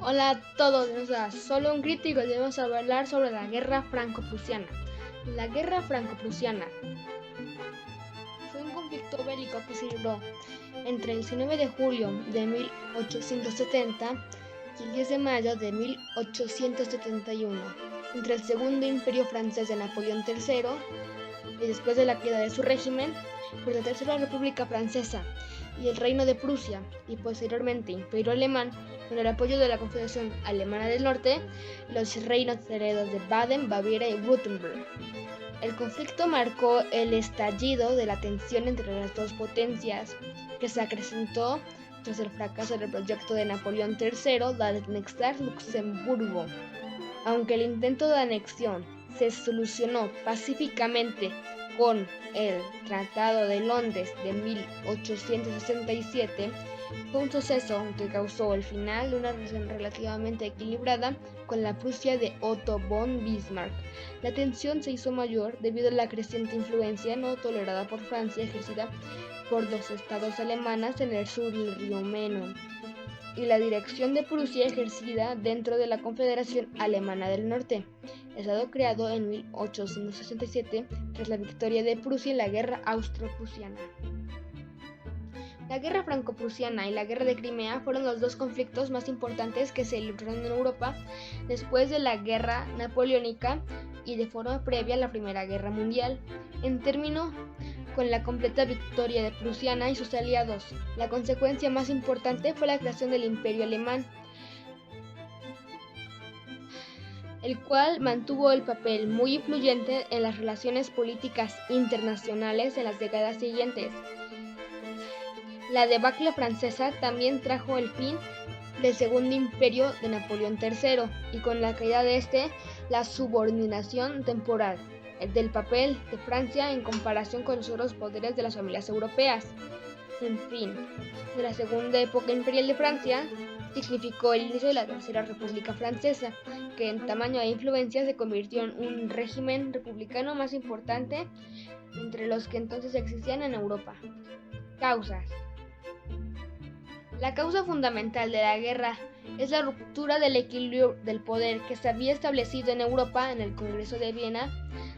Hola a todos, solo un crítico y debemos hablar sobre la Guerra Franco-Prusiana. La Guerra Franco-Prusiana fue un conflicto bélico que se libró entre el 19 de julio de 1870 y el 10 de mayo de 1871, entre el Segundo Imperio Francés de Napoleón III y después de la caída de su régimen, por la Tercera República Francesa y el Reino de Prusia, y posteriormente Imperio Alemán, con el apoyo de la Confederación Alemana del Norte, los reinos heredos de Baden, Baviera y Württemberg. El conflicto marcó el estallido de la tensión entre las dos potencias, que se acrecentó tras el fracaso del proyecto de Napoleón III de anexar Luxemburgo. Aunque el intento de anexión se solucionó pacíficamente con el Tratado de Londres de 1867, fue un suceso que causó el final de una relación relativamente equilibrada con la Prusia de Otto von Bismarck. La tensión se hizo mayor debido a la creciente influencia no tolerada por Francia ejercida por dos estados alemanes en el sur del río Meno, y la dirección de Prusia ejercida dentro de la Confederación Alemana del Norte, estado creado en 1867 tras la victoria de Prusia en la Guerra Austro-Prusiana. La Guerra Franco-Prusiana y la Guerra de Crimea fueron los dos conflictos más importantes que se libraron en Europa después de la Guerra Napoleónica y de forma previa a la Primera Guerra Mundial. En términos con la completa victoria de Prusiana y sus aliados, la consecuencia más importante fue la creación del Imperio Alemán, el cual mantuvo el papel muy influyente en las relaciones políticas internacionales en las décadas siguientes. La debacle francesa también trajo el fin del Segundo Imperio de Napoleón III, y con la caída de este, la subordinación temporal del papel de Francia en comparación con los otros poderes de las familias europeas. En fin, de la segunda época imperial de Francia significó el inicio de la Tercera República Francesa, que en tamaño e influencia se convirtió en un régimen republicano más importante entre los que entonces existían en Europa. Causas. La causa fundamental de la guerra es la ruptura del equilibrio del poder que se había establecido en Europa en el Congreso de Viena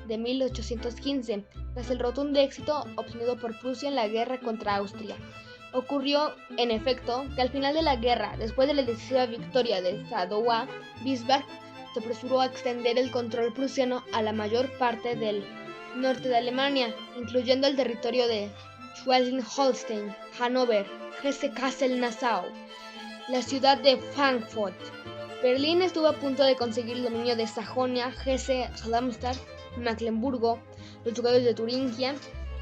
de 1815, tras el rotundo éxito obtenido por Prusia en la guerra contra Austria. Ocurrió, en efecto, que al final de la guerra, después de la decisiva victoria de Sadowa, Bismarck se apresuró a extender el control prusiano a la mayor parte del norte de Alemania, incluyendo el territorio de Schleswig-Holstein, Hannover, Hesse-Kassel-Nassau, la ciudad de Frankfurt. Berlín estuvo a punto de conseguir el dominio de Sajonia, Hesse, Darmstadt, Mecklemburgo, los ducados de Turingia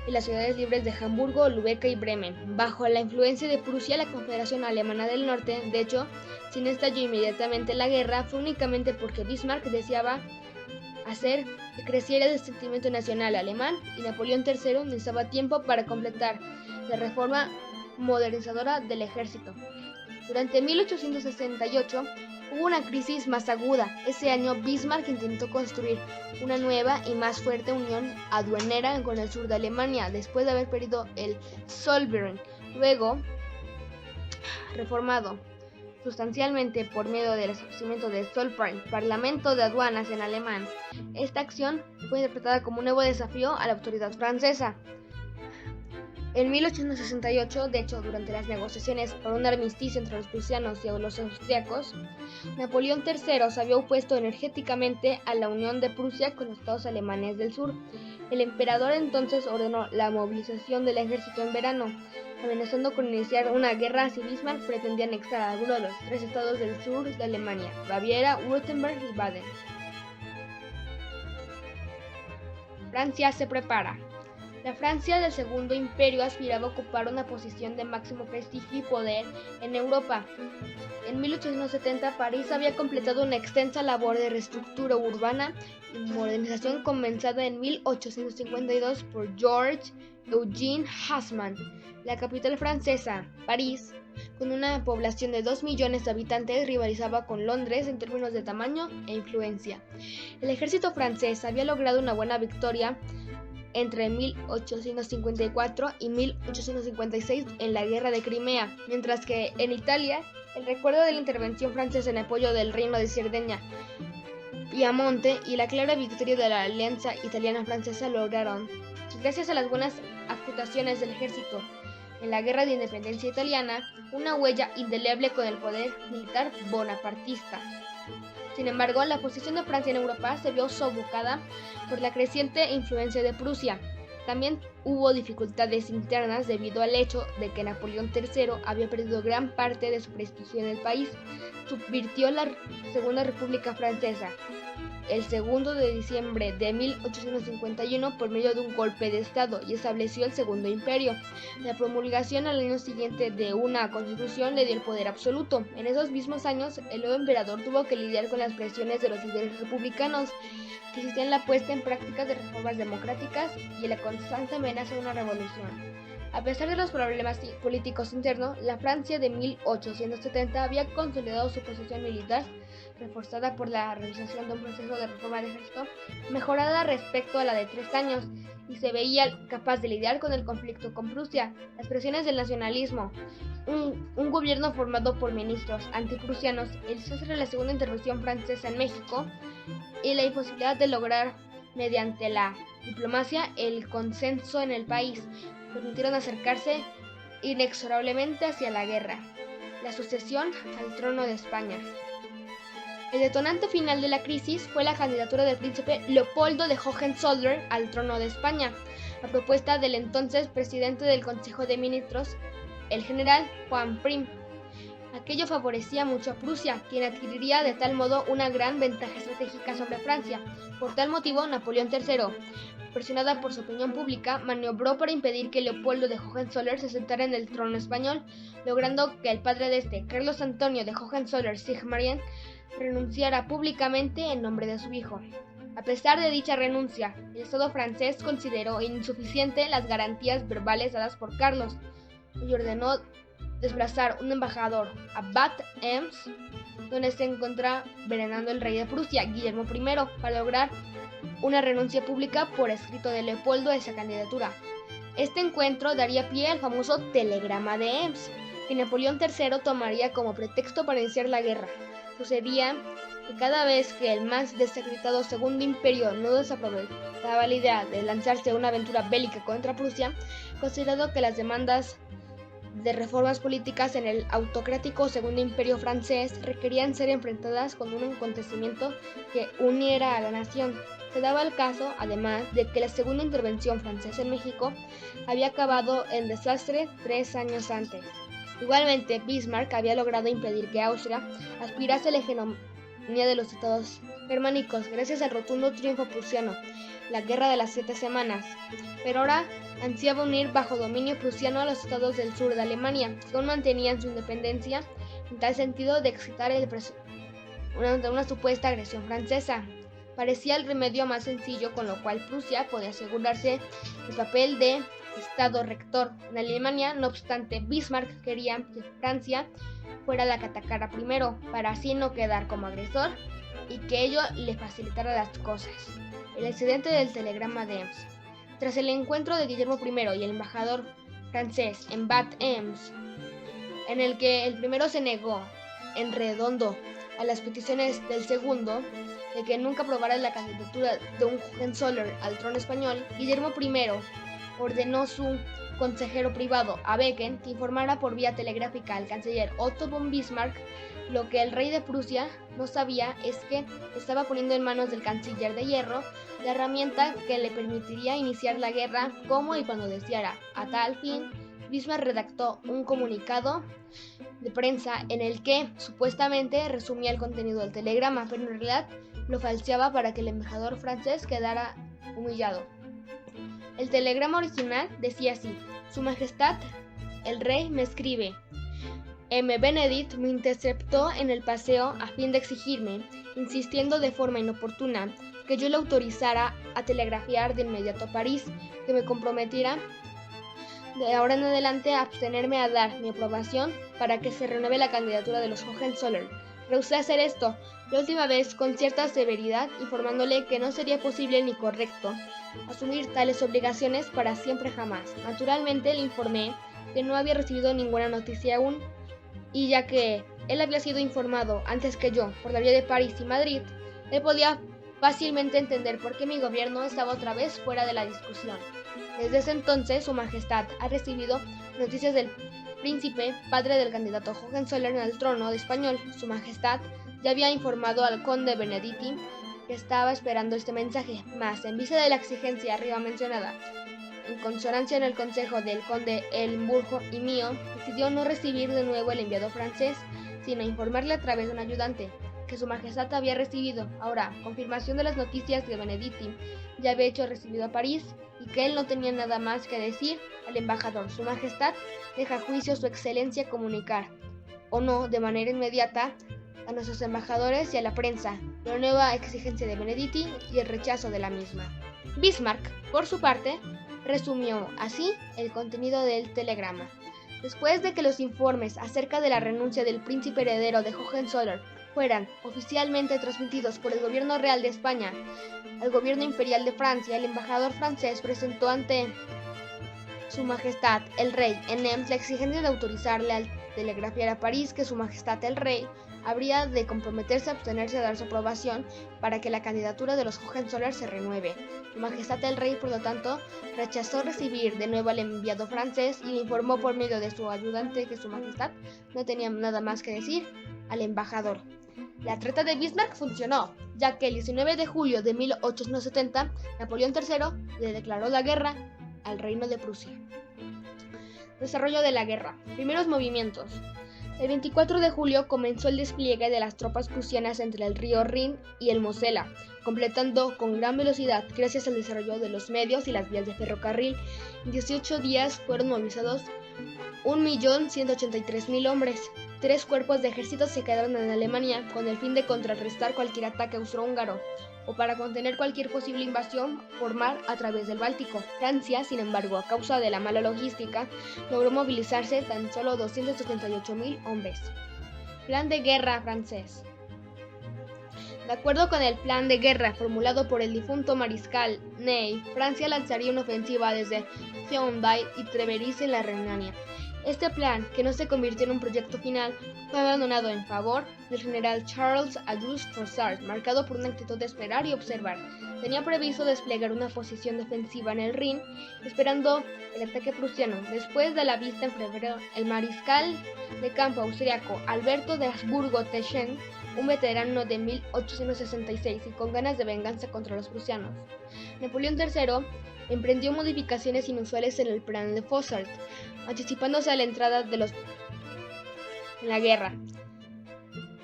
y las ciudades libres de Hamburgo, Lübeck y Bremen. Bajo la influencia de Prusia, la Confederación Alemana del Norte, de hecho, sin estalló inmediatamente la guerra, fue únicamente porque Bismarck deseaba hacer que creciera el sentimiento nacional alemán, y Napoleón III necesitaba tiempo para completar la reforma modernizadora del ejército. Durante 1868 hubo una crisis más aguda. Ese año Bismarck intentó construir una nueva y más fuerte unión aduanera con el sur de Alemania, después de haber perdido el Zollverein, luego reformado sustancialmente por medio del establecimiento de Zollverein, Parlamento de Aduanas en alemán. Esta acción fue interpretada como un nuevo desafío a la autoridad francesa. En 1868, de hecho, durante las negociaciones por un armisticio entre los prusianos y los austriacos, Napoleón III se había opuesto enérgicamente a la unión de Prusia con los estados alemanes del sur. El emperador entonces ordenó la movilización del ejército en verano, amenazando con iniciar una guerra si Bismarck pretendía anexar a alguno de los tres estados del sur de Alemania: Baviera, Württemberg y Baden. Francia se prepara. La Francia del Segundo Imperio aspiraba a ocupar una posición de máximo prestigio y poder en Europa. En 1870, París había completado una extensa labor de reestructura urbana y modernización comenzada en 1852 por Georges Eugène Haussmann. La capital francesa, París, con una población de 2 millones de habitantes, rivalizaba con Londres en términos de tamaño e influencia. El ejército francés había logrado una buena victoria entre 1854 y 1856 en la Guerra de Crimea, mientras que en Italia El recuerdo de la intervención francesa en apoyo del reino de Cerdeña, Piamonte y la clara victoria de la alianza italiana-francesa lograron, gracias a las buenas actuaciones del ejército en la guerra de independencia italiana, una huella indeleble con el poder militar bonapartista. Sin embargo, la posición de Francia en Europa se vio sofocada por la creciente influencia de Prusia. También hubo dificultades internas debido al hecho de que Napoleón III había perdido gran parte de su prestigio en el país. Subvirtió la Segunda República Francesa el 2 de diciembre de 1851 por medio de un golpe de Estado y estableció el Segundo Imperio. La promulgación al año siguiente de una constitución le dio el poder absoluto. En esos mismos años, el nuevo emperador tuvo que lidiar con las presiones de los líderes republicanos, que insistían en la puesta en práctica de reformas democráticas y la constante amenaza de una revolución. A pesar de los problemas políticos internos, la Francia de 1870 había consolidado su posición militar, reforzada por la realización de un proceso de reforma del ejército mejorada respecto a la de 3 años, y se veía capaz de lidiar con el conflicto con Prusia. Las presiones del nacionalismo, un gobierno formado por ministros antiprusianos, el cese de la segunda intervención francesa en México y la imposibilidad de lograr mediante la diplomacia el consenso en el país permitieron acercarse inexorablemente hacia la guerra, la sucesión al trono de España. El detonante final de la crisis fue la candidatura del príncipe Leopoldo de Hohenzollern al trono de España, a propuesta del entonces presidente del Consejo de Ministros, el general Juan Prim. Aquello favorecía mucho a Prusia, quien adquiriría de tal modo una gran ventaja estratégica sobre Francia. Por tal motivo, Napoleón III, presionada por su opinión pública, maniobró para impedir que Leopoldo de Hohenzollern se sentara en el trono español, logrando que el padre de este, Carlos Antonio de Hohenzollern-Sigmaringen, renunciara públicamente en nombre de su hijo. A pesar de dicha renuncia, el Estado francés consideró insuficiente las garantías verbales dadas por Carlos y ordenó desplazar un embajador a Bad Ems, donde se encontraba venerando el rey de Prusia, Guillermo I, para lograr una renuncia pública por escrito de Leopoldo a esa candidatura. Este encuentro daría pie al famoso telegrama de Ems, que Napoleón III tomaría como pretexto para iniciar la guerra. Sucedía que cada vez que el más desacreditado Segundo Imperio no desaprovechaba la idea de lanzarse a una aventura bélica contra Prusia, considerado que las demandas de reformas políticas en el autocrático Segundo Imperio francés requerían ser enfrentadas con un acontecimiento que uniera a la nación. Se daba el caso, además, de que la segunda intervención francesa en México había acabado en desastre 3 años antes. Igualmente, Bismarck había logrado impedir que Austria aspirase a la hegemonía de los estados germánicos gracias al rotundo triunfo prusiano, la Guerra de las 7 Semanas, pero ahora ansiaba unir bajo dominio prusiano a los estados del sur de Alemania, que aún mantenían su independencia, en tal sentido de excitar una supuesta agresión francesa. Parecía el remedio más sencillo, con lo cual Prusia podía asegurarse el papel de Estado rector. En Alemania, no obstante, Bismarck quería que Francia fuera la que atacara primero, para así no quedar como agresor y que ello le facilitara las cosas. El incidente del telegrama de Ems. Tras el encuentro de Guillermo I y el embajador francés en Bad Ems, en el que el primero se negó en redondo a las peticiones del segundo de que nunca aprobara la candidatura de un Hohenzollern al trono español, Guillermo I ordenó a su consejero privado, a Becken, que informara por vía telegráfica al canciller Otto von Bismarck. Lo que el rey de Prusia no sabía es que estaba poniendo en manos del canciller de hierro la herramienta que le permitiría iniciar la guerra como y cuando deseara. A tal fin, Bismarck redactó un comunicado de prensa en el que supuestamente resumía el contenido del telegrama, pero en realidad lo falseaba para que el embajador francés quedara humillado. El telegrama original decía así: Su Majestad, el rey me escribe. M. Benedict me interceptó en el paseo a fin de exigirme, insistiendo de forma inoportuna, que yo le autorizara a telegrafiar de inmediato a París, que me comprometiera de ahora en adelante a abstenerme a dar mi aprobación para que se renueve la candidatura de los Hohenzollern. Rehusé hacer esto, la última vez con cierta severidad, informándole que no sería posible ni correcto asumir tales obligaciones para siempre jamás. Naturalmente le informé que no había recibido ninguna noticia aún, y ya que él había sido informado antes que yo por la vía de París y Madrid, él podía fácilmente entender por qué mi gobierno estaba otra vez fuera de la discusión. Desde ese entonces, Su Majestad ha recibido noticias del príncipe, padre del candidato Hohenzollern al trono de español. Su Majestad ya había informado al conde Benedetti que estaba esperando este mensaje, mas en vista de la exigencia arriba mencionada, en consonancia en el consejo del conde Elmburgo y mío, decidió no recibir de nuevo el enviado francés, sino informarle a través de un ayudante que Su Majestad había recibido, ahora, confirmación de las noticias que Benedetti ya había hecho recibido a París, y que él no tenía nada más que decir al embajador. Su Majestad deja a juicio su excelencia comunicar, o no, de manera inmediata, a nuestros embajadores y a la prensa, la nueva exigencia de Benedetti y el rechazo de la misma. Bismarck, por su parte, resumió así el contenido del telegrama. Después de que los informes acerca de la renuncia del príncipe heredero de Hohenzollern fueran oficialmente transmitidos por el gobierno real de España al gobierno imperial de Francia, el embajador francés presentó ante Su Majestad el Rey en Nems la exigencia de autorizarle al telegrafiar a París que Su Majestad el Rey habría de comprometerse a abstenerse de dar su aprobación para que la candidatura de los Hohenzollern se renueve. Su Majestad el Rey, por lo tanto, rechazó recibir de nuevo al enviado francés y le informó por medio de su ayudante que Su Majestad no tenía nada más que decir al embajador. La treta de Bismarck funcionó, ya que el 19 de julio de 1870 Napoleón III le declaró la guerra al Reino de Prusia. Desarrollo de la guerra. Primeros movimientos. El 24 de julio comenzó el despliegue de las tropas prusianas entre el río Rin y el Mosela, completando con gran velocidad gracias al desarrollo de los medios y las vías de ferrocarril. En 18 días fueron movilizados 1.183.000 hombres. 3 cuerpos de ejército se quedaron en Alemania con el fin de contrarrestar cualquier ataque austrohúngaro o para contener cualquier posible invasión por mar a través del Báltico. Francia, sin embargo, a causa de la mala logística, logró movilizarse tan solo 278.000 hombres. Plan de guerra francés. De acuerdo con el plan de guerra formulado por el difunto mariscal Ney, Francia lanzaría una ofensiva desde Thionville y Treveris en la Renania. Este plan, que no se convirtió en un proyecto final, fue abandonado en favor del general Charles-Auguste Froissart, marcado por una actitud de esperar y observar. Tenía previsto desplegar una posición defensiva en el Rin, esperando el ataque prusiano. Después de la vista en febrero, el mariscal de campo austriaco Alberto de Habsburgo-Teschen, un veterano de 1866 y con ganas de venganza contra los prusianos, Napoleón III emprendió modificaciones inusuales en el plan de Froissart, anticipándose a la entrada de los en la guerra.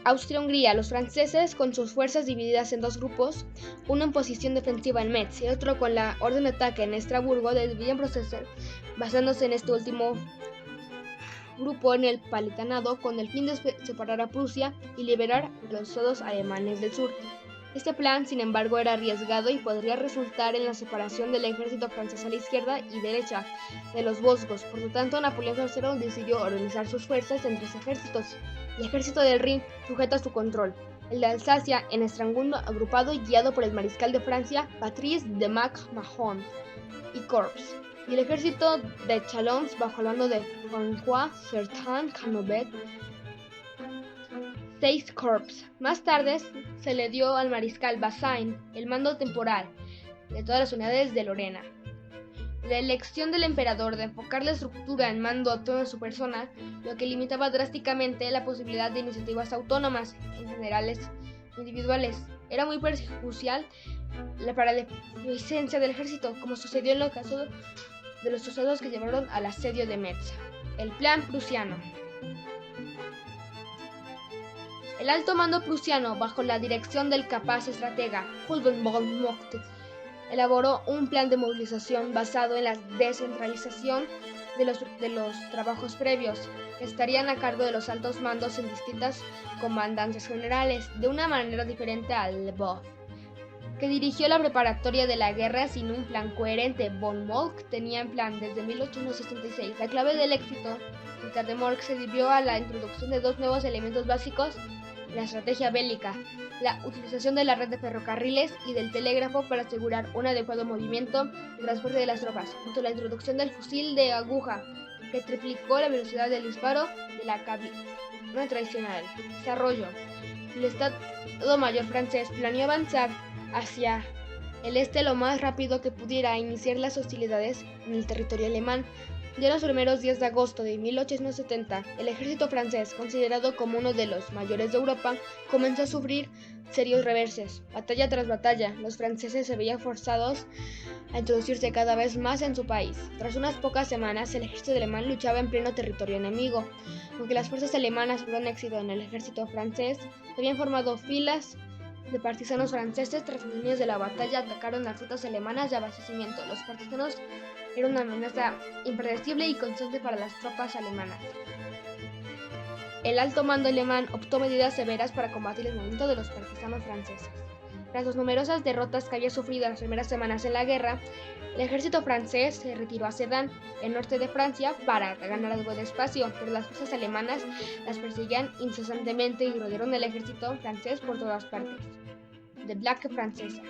Austria-Hungría, los franceses con sus fuerzas divididas en 2 grupos, uno en posición defensiva en Metz y otro con la orden de ataque en Estrasburgo, debían proceder basándose en este último grupo en el Palatinado con el fin de separar a Prusia y liberar a los estados alemanes del sur. Este plan, sin embargo, era arriesgado y podría resultar en la separación del ejército francés a la izquierda y derecha de los Vosgos. Por lo tanto, Napoleón III decidió organizar sus fuerzas en 3 ejércitos. El ejército del Rin, sujeto a su control. El de Alsacia, en Estrasburgo, agrupado y guiado por el mariscal de Francia, Patrice de Mac-Mahon y Corps. Y el ejército de Chalons, bajo el mando de François Bertrand Canovet, 6 Corps. Más tarde se le dio al mariscal Bazaine el mando temporal de todas las unidades de Lorena. La elección del emperador de enfocar la estructura en mando a toda su persona, lo que limitaba drásticamente la posibilidad de iniciativas autónomas, en generales individuales, era muy perjudicial para la eficiencia del ejército, como sucedió en el caso de los sucesos que llevaron al asedio de Metz. El plan prusiano. El alto mando prusiano, bajo la dirección del capaz estratega Wilhelm von Moltke, elaboró un plan de movilización basado en la descentralización de los trabajos previos, que estarían a cargo de los altos mandos en distintas comandancias generales, de una manera diferente al Lvov, que dirigió la preparatoria de la guerra sin un plan coherente. Von Moltke tenía en plan desde 1866. La clave del éxito militar de Moltke se debió a la introducción de 2 nuevos elementos básicos en la estrategia bélica: la utilización de la red de ferrocarriles y del telégrafo para asegurar un adecuado movimiento y transporte de las tropas, junto a la introducción del fusil de aguja, que triplicó la velocidad del disparo de la una tradicional. Desarrollo. El Estado Mayor francés planeó avanzar hacia el este lo más rápido que pudiera e iniciar las hostilidades en el territorio alemán. Ya en los primeros días de agosto de 1870, el ejército francés, considerado como uno de los mayores de Europa, comenzó a sufrir serios reverses. Batalla tras batalla, los franceses se veían forzados a introducirse cada vez más en su país. Tras unas pocas semanas, el ejército alemán luchaba en pleno territorio enemigo. Aunque las fuerzas alemanas fueron éxito en el ejército francés, se habían formado filas de partisanos franceses. Tras los años de la batalla, atacaron las rutas alemanas de abastecimiento. Los partisanos eran una amenaza impredecible y constante para las tropas alemanas. El alto mando alemán optó medidas severas para combatir el movimiento de los partisanos franceses. Tras las numerosas derrotas que había sufrido en las primeras semanas en la guerra, el ejército francés se retiró a Sedan, el norte de Francia, para ganar algo de espacio, pero las fuerzas alemanas las perseguían incesantemente y rodearon el ejército francés por todas partes. De Black francesa.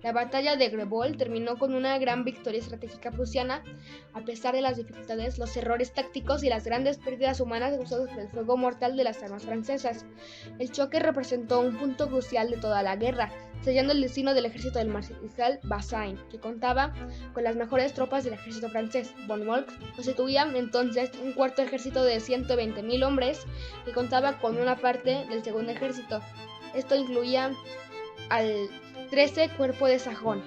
La batalla de Grebold terminó con una gran victoria estratégica prusiana. A pesar de las dificultades, los errores tácticos y las grandes pérdidas humanas causadas por el fuego mortal de las armas francesas, el choque representó un punto crucial de toda la guerra, sellando el destino del ejército del mariscal Bazaine, que contaba con las mejores tropas del ejército francés. Von Moltke constituía entonces un cuarto ejército de 120.000 hombres que contaba con una parte del segundo ejército. Esto incluía al 13 Cuerpo de Sajón.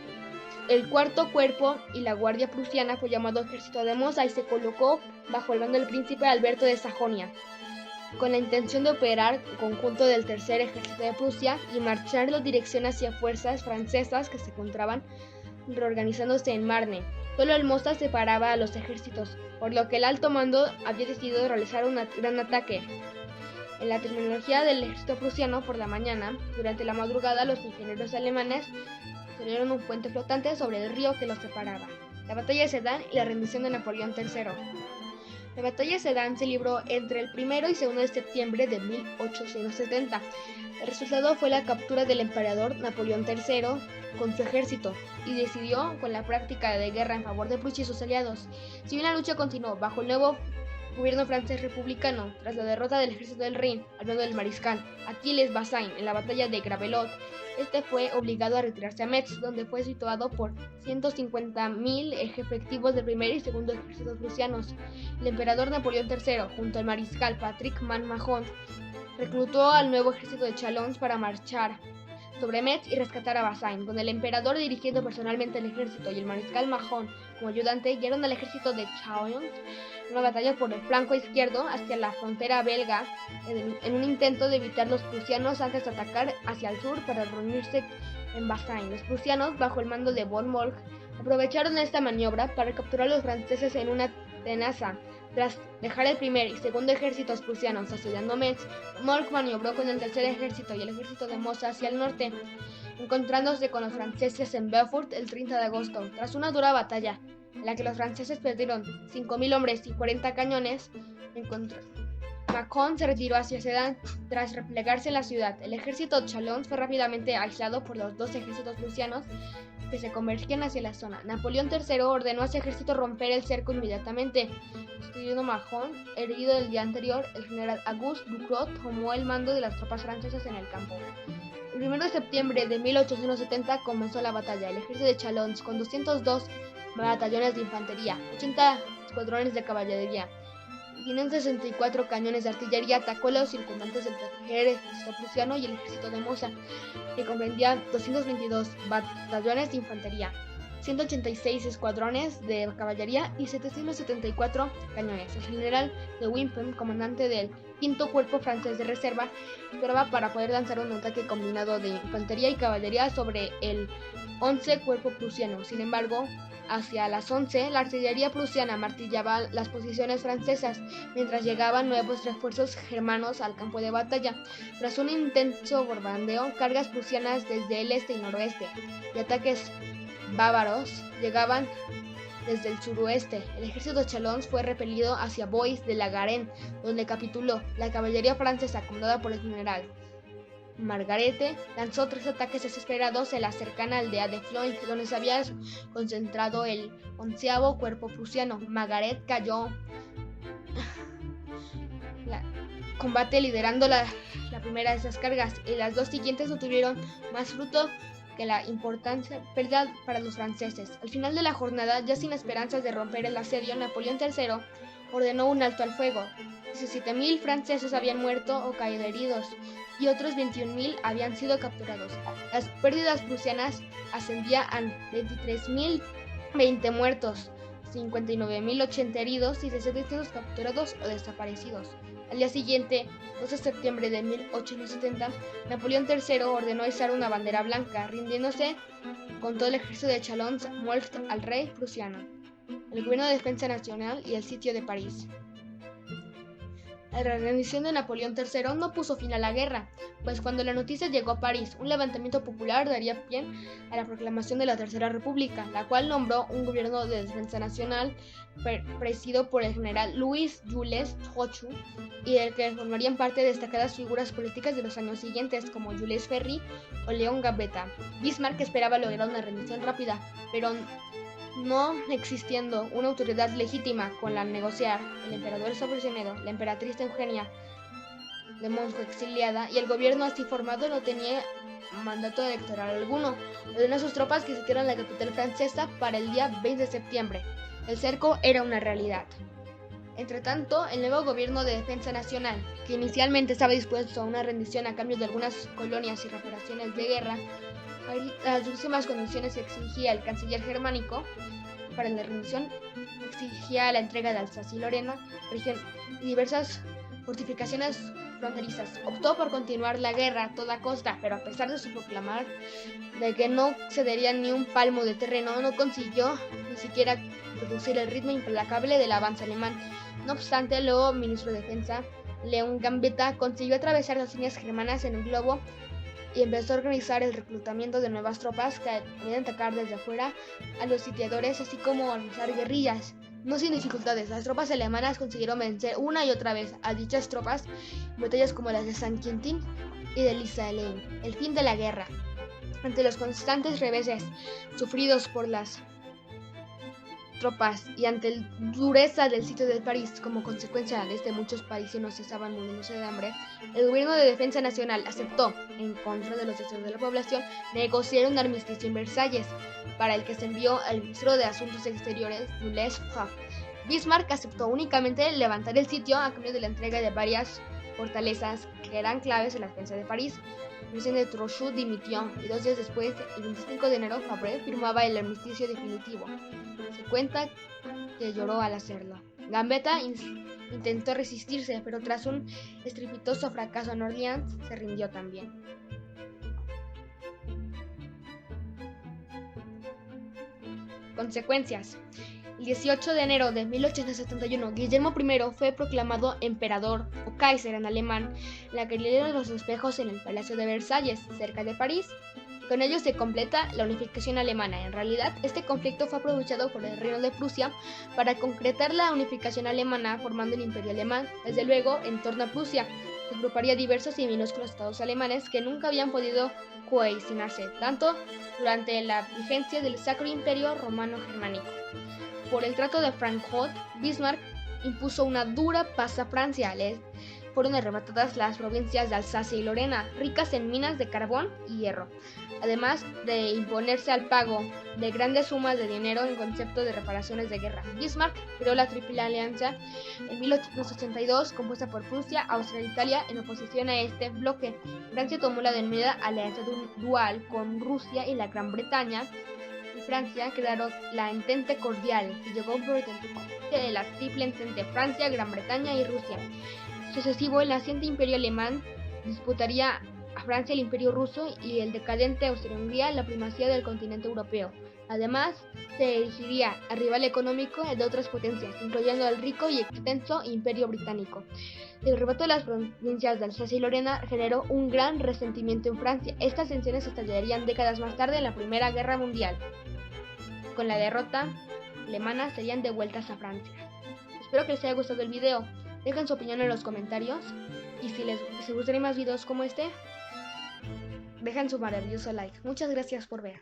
El cuarto cuerpo y la guardia prusiana fue llamado Ejército de Mosa y se colocó bajo el mando del príncipe Alberto de Sajonia, con la intención de operar en conjunto del tercer ejército de Prusia y marchar en dirección hacia fuerzas francesas que se encontraban reorganizándose en Marne. Solo el Mosa separaba a los ejércitos, por lo que el alto mando había decidido realizar un gran ataque. En la terminología del ejército prusiano, por la mañana, durante la madrugada, los ingenieros alemanes construyeron un puente flotante sobre el río que los separaba. La batalla de Sedan y la rendición de Napoleón III. La batalla de Sedan se libró entre el 1 y 2 de septiembre de 1870. El resultado fue la captura del emperador Napoleón III con su ejército y decidió con la práctica de guerra en favor de Prusia y sus aliados. Si bien la lucha continuó bajo el nuevo gobierno francés republicano, tras la derrota del ejército del Rin al mando del mariscal Achilles Bazaine en la batalla de Gravelotte, este fue obligado a retirarse a Metz, donde fue situado por 150.000 efectivos del primer y segundo ejércitos prusianos. El emperador Napoleón III, junto al mariscal Patrick Mahon, reclutó al nuevo ejército de Chalons para marchar sobre Metz y rescatar a Bazaine, con el emperador dirigiendo personalmente el ejército y el mariscal Mahon como ayudante, guiaron al ejército de Chalons en una batalla por el flanco izquierdo hacia la frontera belga, en un intento de evitar los prusianos antes de atacar hacia el sur para reunirse en Bazaine. Los prusianos, bajo el mando de Von Moltke, aprovecharon esta maniobra para capturar a los franceses en una tenaza. Tras dejar el primer y segundo ejércitos prusianos asediando Metz, Moltke maniobró con el tercer ejército y el ejército de Mosa hacia el norte, encontrándose con los franceses en Beaufort el 30 de agosto. Tras una dura batalla, en la que los franceses perdieron 5.000 hombres y 40 cañones, Mahon se retiró hacia Sedan tras replegarse en la ciudad. El ejército de Chalons fue rápidamente aislado por los dos ejércitos prusianos que se convergían hacia la zona. Napoleón III ordenó a ese ejército romper el cerco inmediatamente. Sustituyendo a Mahon, herido el día anterior, el general Auguste Ducrot tomó el mando de las tropas francesas en el campo. El 1 de septiembre de 1870 comenzó la batalla. El ejército de Chalons, con 202 batallones de infantería, 80 escuadrones de caballería y 564 cañones de artillería, atacó a los circundantes del tercer ejército prusiano y el ejército de Mosa, que comprendía 222 batallones de infantería, 186 escuadrones de caballería y 774 cañones. El general de Wimpfen, comandante del quinto cuerpo francés de reserva, esperaba para poder lanzar un ataque combinado de infantería y caballería sobre el 11 cuerpo prusiano. Sin embargo, hacia las 11, la artillería prusiana martillaba las posiciones francesas, mientras llegaban nuevos refuerzos germanos al campo de batalla. Tras un intenso bombardeo, cargas prusianas desde el este y noroeste y ataques bávaros llegaban desde el suroeste. El ejército de Chalons fue repelido hacia Bois de la Garenne, donde capituló. La caballería francesa, comandada por el general Margarete, lanzó 3 ataques desesperados en la cercana aldea de Floyd, donde se había concentrado el 11º cuerpo prusiano. Margaret cayó combate liderando la primera de esas cargas, y las dos siguientes no tuvieron más fruto que la importante pérdida para los franceses. Al final de la jornada, ya sin esperanzas de romper el asedio, Napoleón III ordenó un alto al fuego. 17.000 franceses habían muerto o caído heridos, y otros 21.000 habían sido capturados. Las pérdidas prusianas ascendían a 23.020 muertos, 59.080 heridos y 700 capturados o desaparecidos. Al día siguiente, 12 de septiembre de 1870, Napoleón III ordenó izar una bandera blanca, rindiéndose con todo el ejército de Chalon-Montferrat al rey prusiano, el gobierno de defensa nacional y el sitio de París. La rendición de Napoleón III no puso fin a la guerra, pues cuando la noticia llegó a París, un levantamiento popular daría pie a la proclamación de la Tercera República, la cual nombró un gobierno de defensa nacional presidido por el general Louis-Jules Trochu, y del que formarían parte destacadas figuras políticas de los años siguientes, como Jules Ferry o León Gambetta. Bismarck esperaba lograr una rendición rápida, pero no existiendo una autoridad legítima con la negociar, el emperador estaba prisionero, la emperatriz Eugenia de Monjo exiliada, y el gobierno así formado no tenía mandato electoral alguno, ordenó a sus tropas que sitiaran la capital francesa para el día 20 de septiembre. El cerco era una realidad. Entretanto, el nuevo gobierno de defensa nacional, que inicialmente estaba dispuesto a una rendición a cambio de algunas colonias y reparaciones de guerra, las últimas condiciones que exigía el canciller germánico para la rendición exigía la entrega de Alsacia y Lorena, región y diversas fortificaciones fronterizas. Optó por continuar la guerra a toda costa, pero a pesar de su proclamar de que no cedería ni un palmo de terreno, no consiguió ni siquiera reducir el ritmo implacable del avance alemán. No obstante, el nuevo ministro de Defensa, León Gambetta, consiguió atravesar las líneas germanas en el globo y empezó a organizar el reclutamiento de nuevas tropas que podían atacar desde afuera a los sitiadores, así como organizar guerrillas. No sin dificultades, las tropas alemanas consiguieron vencer una y otra vez a dichas tropas en batallas como las de Saint-Quentin y de Lisa-Lane. El fin de la guerra. Ante los constantes reveses sufridos por las tropas y ante la dureza del sitio de París como consecuencia de muchos parisinos estaban muriéndose de hambre, el gobierno de defensa nacional aceptó, en contra de los deseos de la población, negociar un armisticio en Versalles, para el que se envió al ministro de Asuntos Exteriores, Jules Favre. Bismarck aceptó únicamente levantar el sitio a cambio de la entrega de varias fortalezas que eran claves en la defensa de París. El presidente Trochu dimitió y 2 días después, el 25 de enero, Favre firmaba el armisticio definitivo. Se cuenta que lloró al hacerlo. Gambetta intentó resistirse, pero tras un estrepitoso fracaso en Orleans, se rindió también. Consecuencias. El 18 de enero de 1871, Guillermo I fue proclamado emperador o Kaiser en alemán, en la galería de los espejos en el Palacio de Versalles, cerca de París. Con ello se completa la unificación alemana. En realidad, este conflicto fue aprovechado por el reino de Prusia para concretar la unificación alemana, formando el imperio alemán. Desde luego, en torno a Prusia, se agruparía diversos y minúsculos estados alemanes que nunca habían podido cohesionarse, tanto durante la vigencia del Sacro Imperio Romano Germánico. Por el Tratado de Frankfurt, Bismarck impuso una dura paz a Francia. Fueron arrebatadas las provincias de Alsacia y Lorena, ricas en minas de carbón y hierro, además de imponerse al pago de grandes sumas de dinero en concepto de reparaciones de guerra. Bismarck creó la Triple Alianza en 1882, compuesta por Prusia, Austria e Italia, en oposición a este bloque. Francia tomó la denominada alianza dual con Rusia y la Gran Bretaña, y Francia crearon la Entente Cordial, que llegó por el de la Triple Entente: Francia, Gran Bretaña y Rusia. Sucesivo, el naciente imperio alemán disputaría a Francia el imperio ruso y el decadente Austria-Hungría la primacía del continente europeo. Además, se erigiría a rival económico de otras potencias, incluyendo al rico y extenso imperio británico. El arrebato de las provincias de Alsacia y Lorena generó un gran resentimiento en Francia. Estas tensiones estallarían décadas más tarde en la Primera Guerra Mundial. Con la derrota alemana serían devueltas a Francia. Espero que les haya gustado el video. Dejen su opinión en los comentarios, y si les gustaría más videos como este, dejen su maravilloso like. Muchas gracias por ver.